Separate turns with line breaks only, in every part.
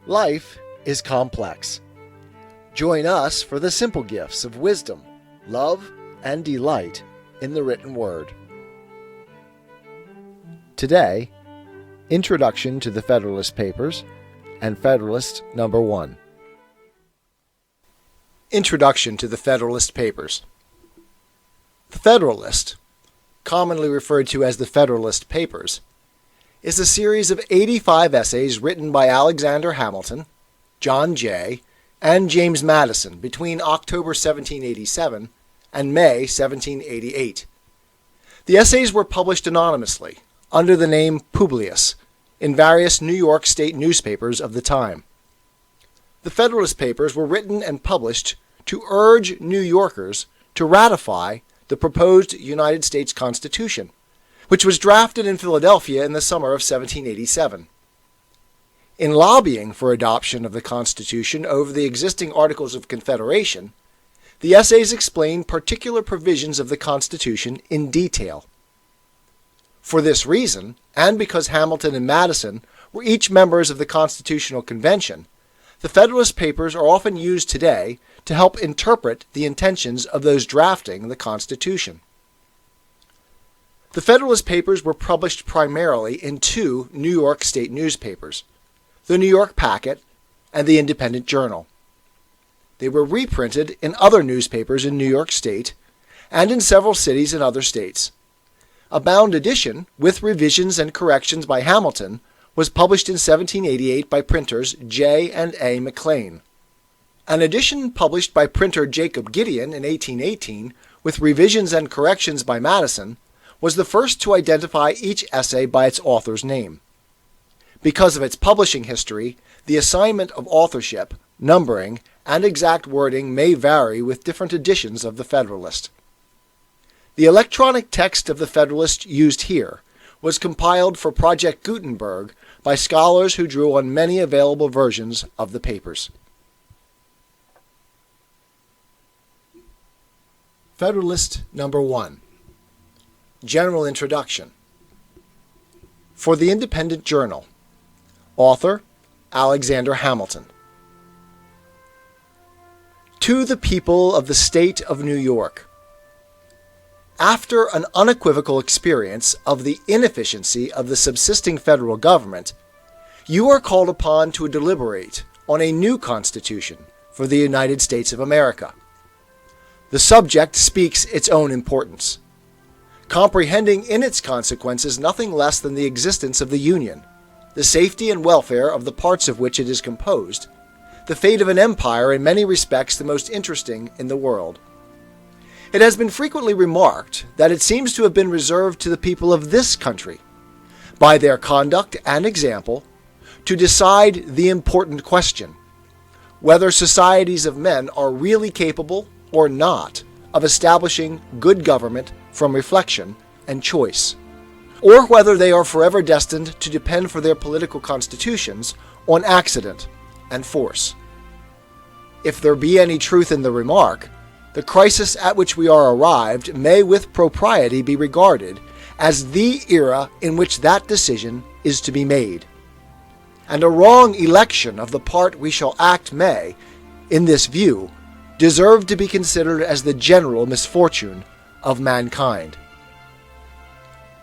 Life is complex. Join us for the simple gifts of wisdom, love, and delight in the written word. Today, Introduction to the Federalist Papers and Federalist Number 1. Introduction to the Federalist Papers. The Federalist, commonly referred to as the Federalist Papers, is a series of 85 essays written by Alexander Hamilton, John Jay, and James Madison between October 1787 and May 1788. The essays were published anonymously under the name Publius in various New York State newspapers of the time. The Federalist Papers were written and published to urge New Yorkers to ratify the proposed United States Constitution, which was drafted in Philadelphia in the summer of 1787. In lobbying for adoption of the Constitution over the existing Articles of Confederation, the essays explain particular provisions of the Constitution in detail. For this reason, and because Hamilton and Madison were each members of the Constitutional Convention, the Federalist Papers are often used today to help interpret the intentions of those drafting the Constitution. The Federalist Papers were published primarily in two New York State newspapers, the New York Packet and the Independent Journal. They were reprinted in other newspapers in New York State and in several cities in other states. A bound edition, with revisions and corrections by Hamilton, was published in 1788 by printers J. and A. McLean. An edition published by printer Jacob Gideon in 1818, with revisions and corrections by Madison, was the first to identify each essay by its author's name. Because of its publishing history, the assignment of authorship, numbering, and exact wording may vary with different editions of the Federalist. The electronic text of the Federalist used here was compiled for Project Gutenberg by scholars who drew on many available versions of the papers. Federalist Number 1. General Introduction. For the Independent Journal. Author, Alexander Hamilton. To the people of the State of New York. After an unequivocal experience of the inefficiency of the subsisting federal government, you are called upon to deliberate on a new Constitution for the United States of America. The subject speaks its own importance, comprehending in its consequences nothing less than the existence of the Union, the safety and welfare of the parts of which it is composed, the fate of an empire in many respects the most interesting in the world. It has been frequently remarked that it seems to have been reserved to the people of this country, by their conduct and example, to decide the important question, whether societies of men are really capable or not of establishing good government from reflection and choice, or whether they are forever destined to depend for their political constitutions on accident and force. If there be any truth in the remark, the crisis at which we are arrived may with propriety be regarded as the era in which that decision is to be made, and a wrong election of the part we shall act may, in this view, deserve to be considered as the general misfortune of mankind.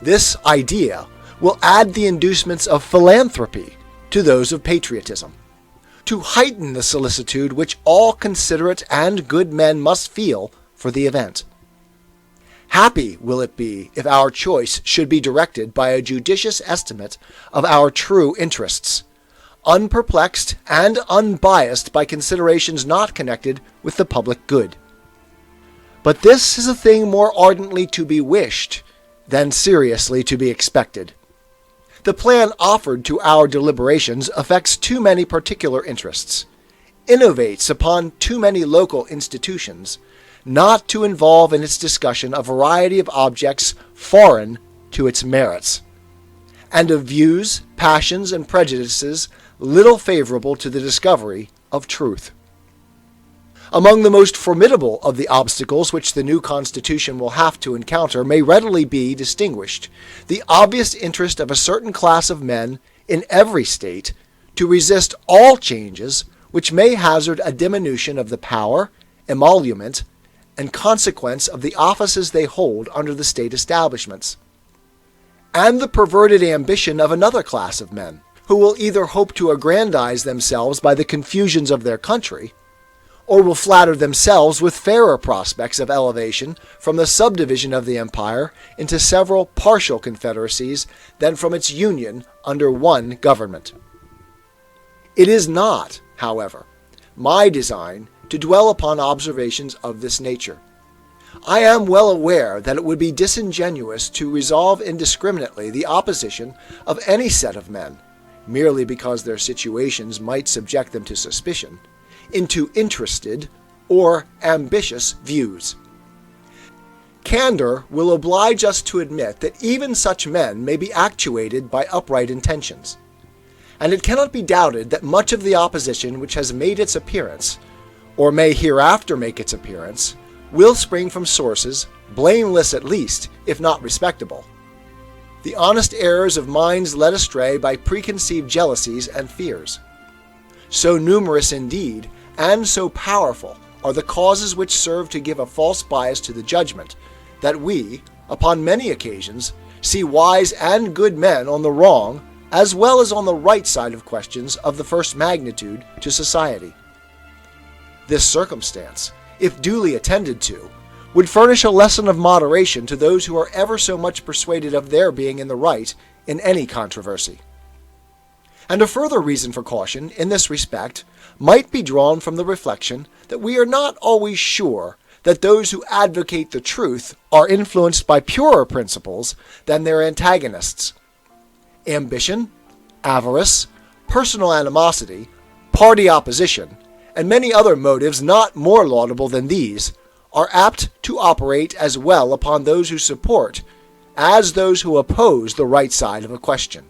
This idea will add the inducements of philanthropy to those of patriotism, to heighten the solicitude which all considerate and good men must feel for the event. Happy will it be if our choice should be directed by a judicious estimate of our true interests, unperplexed and unbiased by considerations not connected with the public good. But this is a thing more ardently to be wished than seriously to be expected. The plan offered to our deliberations affects too many particular interests, innovates upon too many local institutions, not to involve in its discussion a variety of objects foreign to its merits, and of views, passions, and prejudices little favorable to the discovery of truth. Among the most formidable of the obstacles which the new Constitution will have to encounter may readily be distinguished the obvious interest of a certain class of men in every state to resist all changes which may hazard a diminution of the power, emolument, and consequence of the offices they hold under the state establishments, and the perverted ambition of another class of men, who will either hope to aggrandize themselves by the confusions of their country, or will flatter themselves with fairer prospects of elevation from the subdivision of the empire into several partial confederacies than from its union under one government. It is not, however, my design to dwell upon observations of this nature. I am well aware that it would be disingenuous to resolve indiscriminately the opposition of any set of men, merely because their situations might subject them to suspicion, into interested or ambitious views. Candor will oblige us to admit that even such men may be actuated by upright intentions, and it cannot be doubted that much of the opposition which has made its appearance, or may hereafter make its appearance, will spring from sources, blameless at least, if not respectable. The honest errors of minds led astray by preconceived jealousies and fears. So numerous indeed, and so powerful, are the causes which serve to give a false bias to the judgment, that we, upon many occasions, see wise and good men on the wrong as well as on the right side of questions of the first magnitude to society. This circumstance, if duly attended to, would furnish a lesson of moderation to those who are ever so much persuaded of their being in the right in any controversy. And a further reason for caution in this respect might be drawn from the reflection that we are not always sure that those who advocate the truth are influenced by purer principles than their antagonists. Ambition, avarice, personal animosity, party opposition, and many other motives not more laudable than these, are apt to operate as well upon those who support as those who oppose the right side of a question.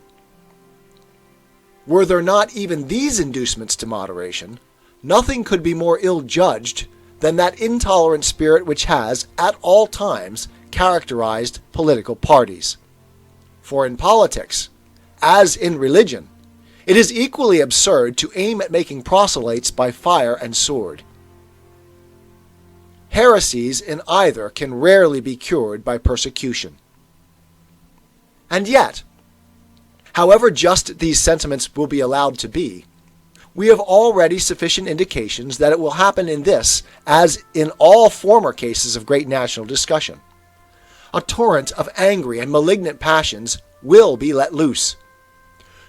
Were there not even these inducements to moderation, nothing could be more ill-judged than that intolerant spirit which has, at all times, characterized political parties. For in politics, as in religion, it is equally absurd to aim at making proselytes by fire and sword. Heresies in either can rarely be cured by persecution. And yet, however just these sentiments will be allowed to be, we have already sufficient indications that it will happen in this, as in all former cases of great national discussion. A torrent of angry and malignant passions will be let loose.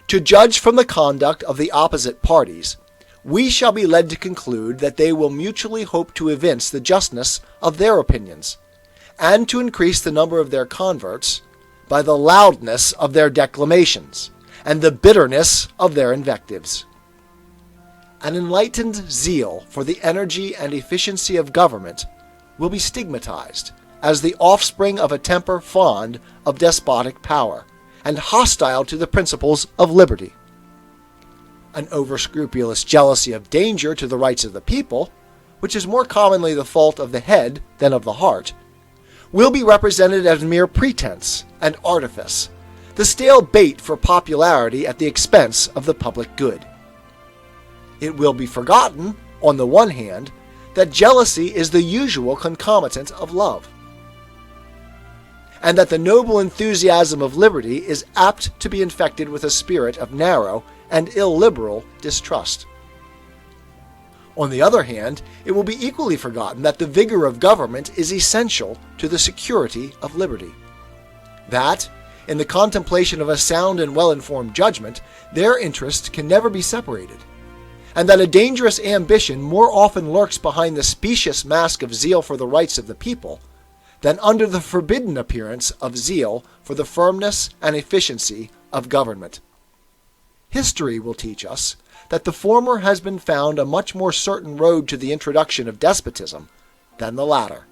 To judge from the conduct of the opposite parties, we shall be led to conclude that they will mutually hope to evince the justness of their opinions, and to increase the number of their converts by the loudness of their declamations, and the bitterness of their invectives. An enlightened zeal for the energy and efficiency of government will be stigmatized as the offspring of a temper fond of despotic power, and hostile to the principles of liberty. An overscrupulous jealousy of danger to the rights of the people, which is more commonly the fault of the head than of the heart, will be represented as mere pretense and artifice, the stale bait for popularity at the expense of the public good. It will be forgotten, on the one hand, that jealousy is the usual concomitant of love, and that the noble enthusiasm of liberty is apt to be infected with a spirit of narrow and illiberal distrust. On the other hand, it will be equally forgotten that the vigor of government is essential to the security of liberty, that, in the contemplation of a sound and well-informed judgment, their interests can never be separated, and that a dangerous ambition more often lurks behind the specious mask of zeal for the rights of the people than under the forbidden appearance of zeal for the firmness and efficiency of government. History will teach us that the former has been found a much more certain road to the introduction of despotism than the latter,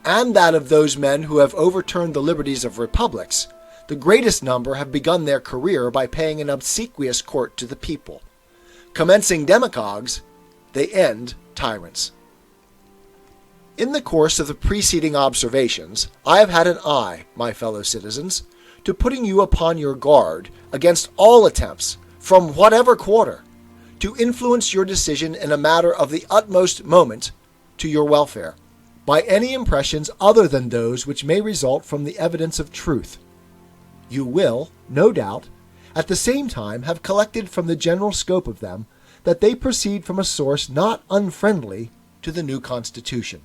and that of those men who have overturned the liberties of republics, the greatest number have begun their career by paying an obsequious court to the people. Commencing demagogues, they end tyrants. In the course of the preceding observations, I have had an eye, my fellow citizens, to putting you upon your guard against all attempts from whatever quarter, to influence your decision in a matter of the utmost moment to your welfare, by any impressions other than those which may result from the evidence of truth. You will, no doubt, at the same time have collected from the general scope of them that they proceed from a source not unfriendly to the new Constitution.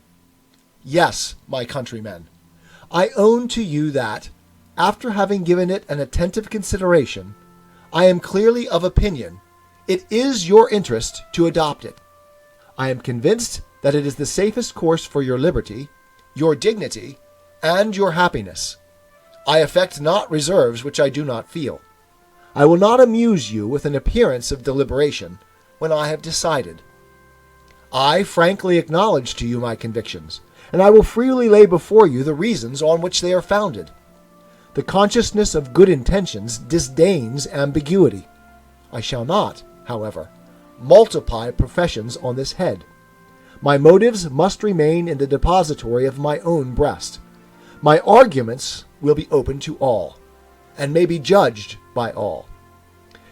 Yes, my countrymen, I own to you that, after having given it an attentive consideration, I am clearly of opinion it is your interest to adopt it. I am convinced that it is the safest course for your liberty, your dignity, and your happiness. I affect not reserves which I do not feel. I will not amuse you with an appearance of deliberation when I have decided. I frankly acknowledge to you my convictions, and I will freely lay before you the reasons on which they are founded. The consciousness of good intentions disdains ambiguity. I shall not, however, multiply professions on this head. My motives must remain in the depository of my own breast. My arguments will be open to all, and may be judged by all.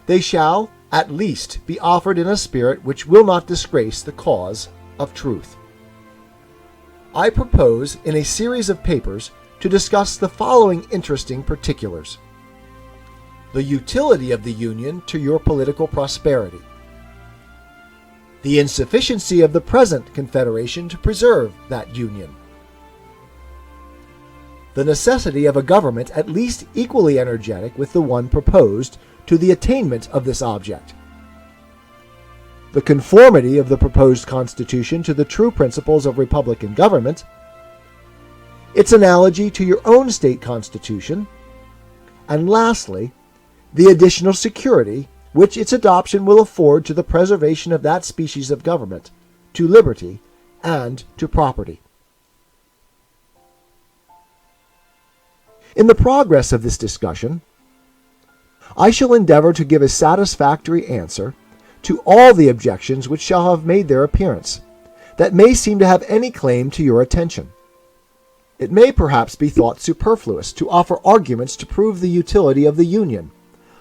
They shall, at least, be offered in a spirit which will not disgrace the cause of truth. I propose, in a series of papers, to discuss the following interesting particulars: the utility of the Union to your political prosperity, the insufficiency of the present Confederation to preserve that Union, the necessity of a government at least equally energetic with the one proposed to the attainment of this object, the conformity of the proposed Constitution to the true principles of republican government, its analogy to your own state constitution, and lastly, the additional security which its adoption will afford to the preservation of that species of government, to liberty, and to property. In the progress of this discussion, I shall endeavor to give a satisfactory answer to all the objections which shall have made their appearance, that may seem to have any claim to your attention. It may perhaps be thought superfluous to offer arguments to prove the utility of the Union,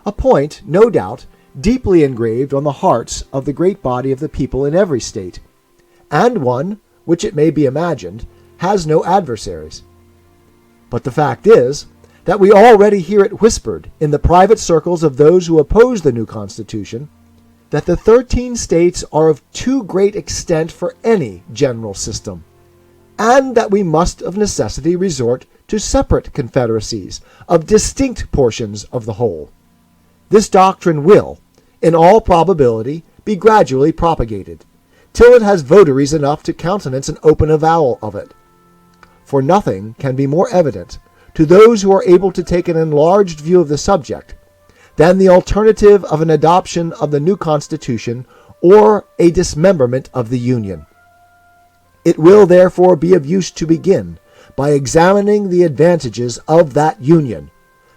a point, no doubt, deeply engraved on the hearts of the great body of the people in every state, and one which, it may be imagined, has no adversaries. But the fact is that we already hear it whispered in the private circles of those who oppose the new Constitution that the 13 states are of too great extent for any general system, and that we must of necessity resort to separate confederacies of distinct portions of the whole. This doctrine will, in all probability, be gradually propagated, till it has votaries enough to countenance an open avowal of it. For nothing can be more evident to those who are able to take an enlarged view of the subject than the alternative of an adoption of the new Constitution or a dismemberment of the Union. It will therefore be of use to begin by examining the advantages of that Union,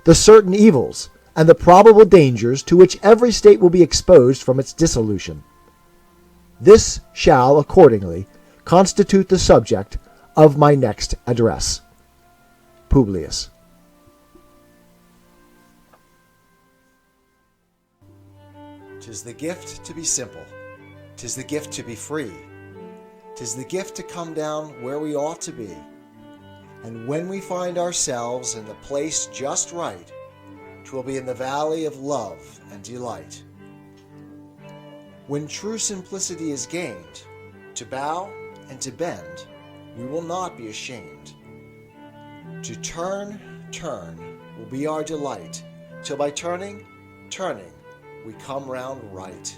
the certain evils, and the probable dangers to which every state will be exposed from its dissolution. This shall, accordingly, constitute the subject of my next address. Publius. 'Tis the gift to be simple, 'tis the gift to be free, 'tis the gift to come down where we ought to be, and when we find ourselves in the place just right, 'twill be in the valley of love and delight. When true simplicity is gained, to bow and to bend, we will not be ashamed. To turn will be our delight, till by turning, we come round right.